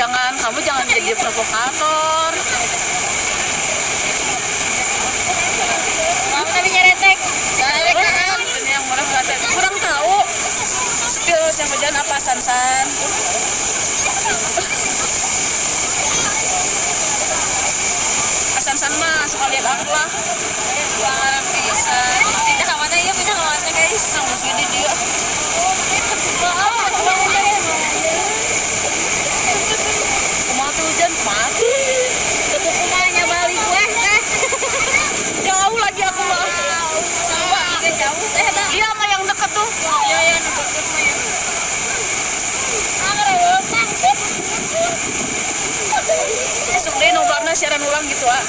kamu jangan jadi provokator. Kamu tapi nyeretek. Ini yang murah kata kurang tahu. Terus yang hujan apa Sansan? Sansan mah suka lihat aku lah. Orang bisa. Pindah ke mana ya? Pindah ke mana guys? Nang sini dia. Kumaha tuh hujan mati. Tutup rumahnya balik gue. Jauh lagi aku mah. Jauh teh dah. Iya mah yang dekat tuh. Iya ya, deket mah ya. Besok deh nobarna siaran ulang gitu ah.